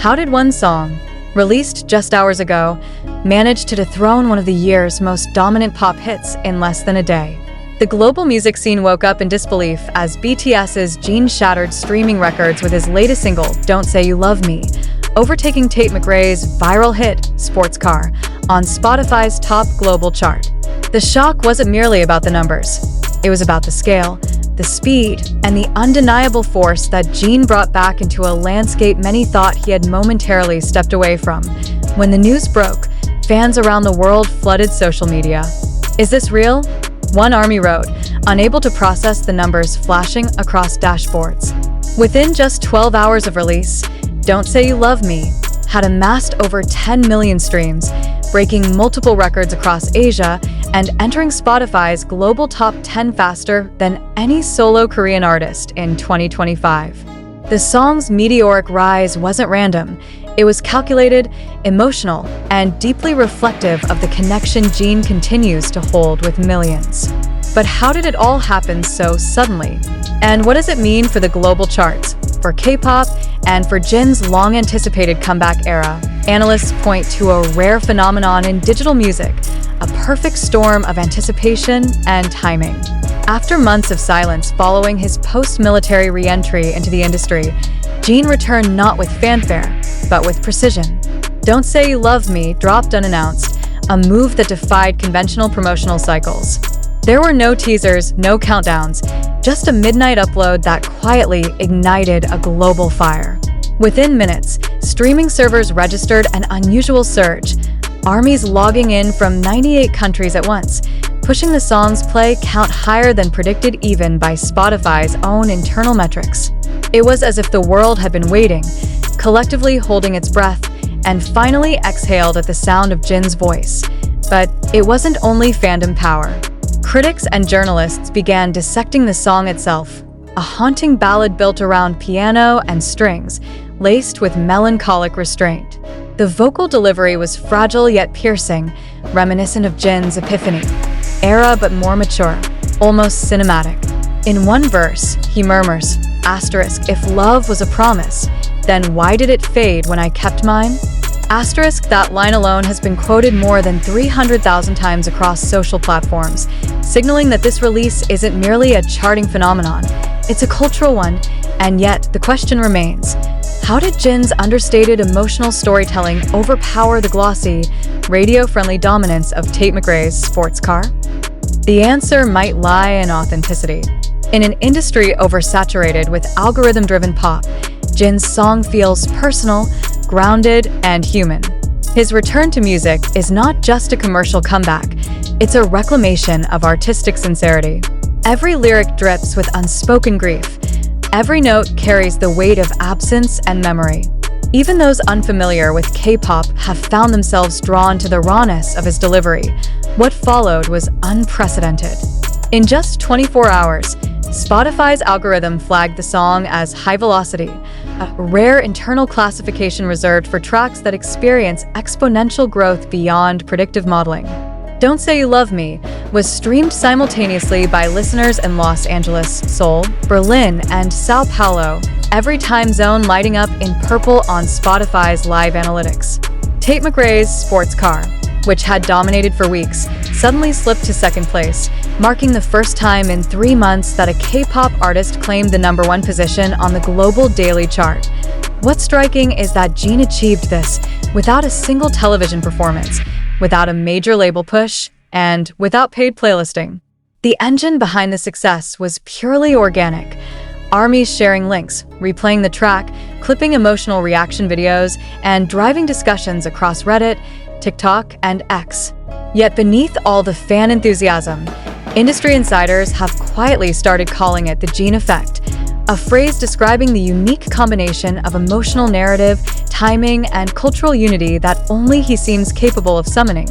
How did one song, released just hours ago, manage to dethrone one of the year's most dominant pop hits in less than a day? The global music scene woke up in disbelief as BTS's Jin shattered streaming records with his latest single, Don't Say You Love Me, overtaking Tate McRae's viral hit, Sports Car, on Spotify's top global chart. The shock wasn't merely about the numbers. It was about the scale, the speed, and the undeniable force that Jin brought back into a landscape many thought he had momentarily stepped away from. When the news broke, fans around the world flooded social media. Is this real? One army wrote, unable to process the numbers flashing across dashboards. Within just 12 hours of release, Don't Say You Love Me had amassed over 10 million streams, breaking multiple records across Asia and entering Spotify's global top 10 faster than any solo Korean artist in 2025. The song's meteoric rise wasn't random. It was calculated, emotional, and deeply reflective of the connection Jin continues to hold with millions. But how did it all happen so suddenly? And what does it mean for the global charts, for K-pop, and for Jin's long-anticipated comeback era? Analysts point to a rare phenomenon in digital music, a perfect storm of anticipation and timing. After months of silence following his post-military re-entry into the industry, Jin returned not with fanfare, but with precision. Don't Say You Love Me dropped unannounced, a move that defied conventional promotional cycles. There were no teasers, no countdowns, just a midnight upload that quietly ignited a global fire. Within minutes, streaming servers registered an unusual surge, armies logging in from 98 countries at once, pushing the song's play count higher than predicted even by Spotify's own internal metrics. It was as if the world had been waiting, collectively holding its breath, and finally exhaled at the sound of Jin's voice. But it wasn't only fandom power. Critics and journalists began dissecting the song itself, a haunting ballad built around piano and strings, laced with melancholic restraint. The vocal delivery was fragile yet piercing, reminiscent of Jin's Epiphany, era but more mature, almost cinematic. In one verse, he murmurs, asterisk, if love was a promise, then why did it fade when I kept mine? Asterisk, that line alone has been quoted more than 300,000 times across social platforms, signaling that this release isn't merely a charting phenomenon, it's a cultural one, and yet the question remains, how did Jin's understated emotional storytelling overpower the glossy, radio-friendly dominance of Tate McRae's Sports Car? The answer might lie in authenticity. In an industry oversaturated with algorithm-driven pop, Jin's song feels personal, grounded, and human. His return to music is not just a commercial comeback, it's a reclamation of artistic sincerity. Every lyric drips with unspoken grief. Every note carries the weight of absence and memory. Even those unfamiliar with K-pop have found themselves drawn to the rawness of his delivery. What followed was unprecedented. In just 24 hours, Spotify's algorithm flagged the song as high velocity, a rare internal classification reserved for tracks that experience exponential growth beyond predictive modeling. Don't Say You Love Me was streamed simultaneously by listeners in Los Angeles, Seoul, Berlin, and Sao Paulo, every time zone lighting up in purple on Spotify's live analytics. Tate McRae's Sports Car, which had dominated for weeks, suddenly slipped to second place, marking the first time in 3 months that a K-pop artist claimed the #1 position on the global daily chart. What's striking is that Jin achieved this without a single television performance, without a major label push, and without paid playlisting. The engine behind the success was purely organic. Armies sharing links, replaying the track, clipping emotional reaction videos, and driving discussions across Reddit, TikTok, and X. Yet beneath all the fan enthusiasm, industry insiders have quietly started calling it the Jin effect, a phrase describing the unique combination of emotional narrative, timing, and cultural unity that only he seems capable of summoning.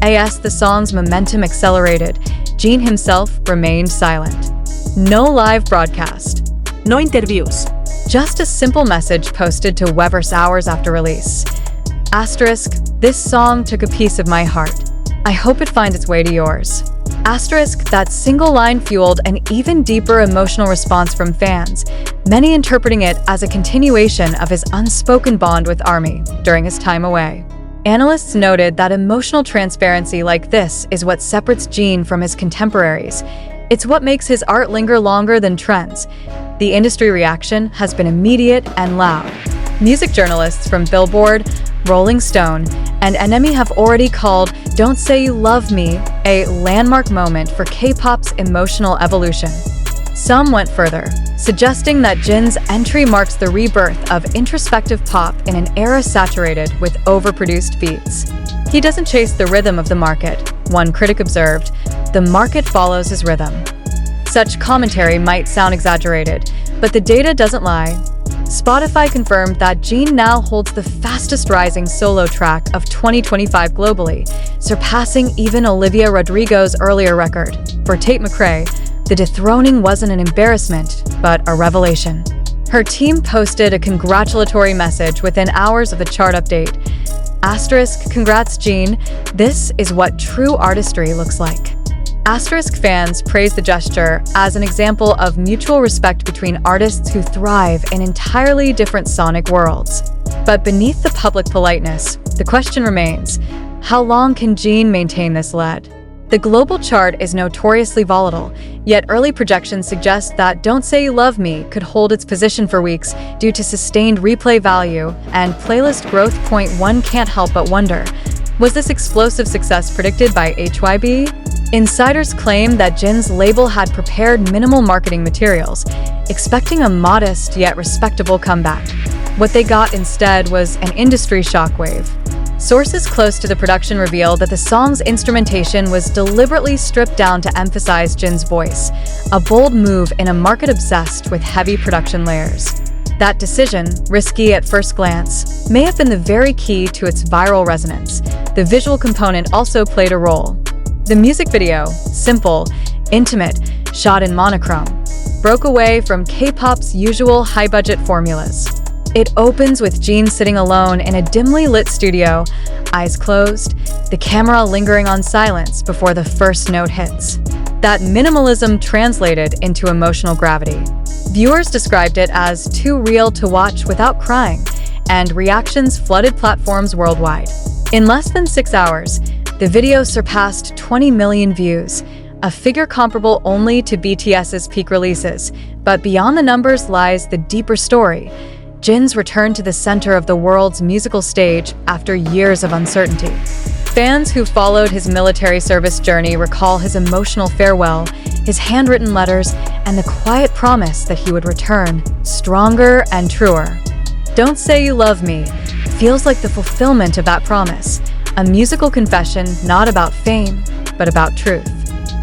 As the song's momentum accelerated, Jin himself remained silent. No live broadcast. No interviews. Just a simple message posted to Weverse hours after release. Asterisk, this song took a piece of my heart. I hope it finds its way to yours. Asterisk, that single line fueled an even deeper emotional response from fans, many interpreting it as a continuation of his unspoken bond with ARMY during his time away. Analysts noted that emotional transparency like this is what separates Jin from his contemporaries. It's what makes his art linger longer than trends. The industry reaction has been immediate and loud. Music journalists from Billboard, Rolling Stone, and NME have already called Don't Say You Love Me a landmark moment for K-pop's emotional evolution. Some went further, suggesting that Jin's entry marks the rebirth of introspective pop in an era saturated with overproduced beats. He doesn't chase the rhythm of the market, one critic observed. The market follows his rhythm. Such commentary might sound exaggerated, but the data doesn't lie. Spotify confirmed that Jin now holds the fastest rising solo track of 2025 globally, surpassing even Olivia Rodrigo's earlier record. For Tate McRae, the dethroning wasn't an embarrassment, but a revelation. Her team posted a congratulatory message within hours of the chart update. Asterisk, congrats Jin, this is what true artistry looks like. Asterisk fans praise the gesture as an example of mutual respect between artists who thrive in entirely different sonic worlds. But beneath the public politeness, the question remains, how long can Jin maintain this lead? The global chart is notoriously volatile, yet early projections suggest that Don't Say You Love Me could hold its position for weeks due to sustained replay value and playlist growth. One can't help but wonder, was this explosive success predicted by HYB? Insiders claim that Jin's label had prepared minimal marketing materials, expecting a modest yet respectable comeback. What they got instead was an industry shockwave. Sources close to the production reveal that the song's instrumentation was deliberately stripped down to emphasize Jin's voice, a bold move in a market obsessed with heavy production layers. That decision, risky at first glance, may have been the very key to its viral resonance. The visual component also played a role. The music video, simple, intimate, shot in monochrome, broke away from K-pop's usual high-budget formulas. It opens with Jin sitting alone in a dimly lit studio, eyes closed, the camera lingering on silence before the first note hits. That minimalism translated into emotional gravity. Viewers described it as too real to watch without crying, and reactions flooded platforms worldwide. In less than 6 hours, the video surpassed 20 million views, a figure comparable only to BTS's peak releases. But beyond the numbers lies the deeper story. Jin's return to the center of the world's musical stage after years of uncertainty. Fans who followed his military service journey recall his emotional farewell, his handwritten letters, and the quiet promise that he would return, stronger and truer. Don't Say You Love Me feels like the fulfillment of that promise, a musical confession not about fame, but about truth.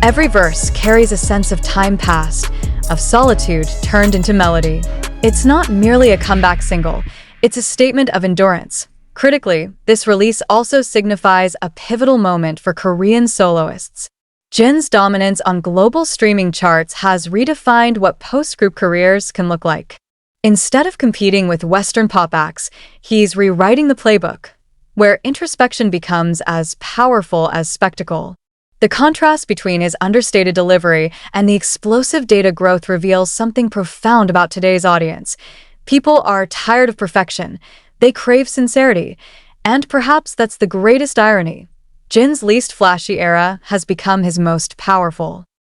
Every verse carries a sense of time past, of solitude turned into melody. It's not merely a comeback single, it's a statement of endurance. Critically, this release also signifies a pivotal moment for Korean soloists. Jin's dominance on global streaming charts has redefined what post-group careers can look like. Instead of competing with Western pop acts, he's rewriting the playbook, where introspection becomes as powerful as spectacle. The contrast between his understated delivery and the explosive data growth reveals something profound about today's audience. People are tired of perfection. They crave sincerity. And perhaps that's the greatest irony. Jin's least flashy era has become his most powerful.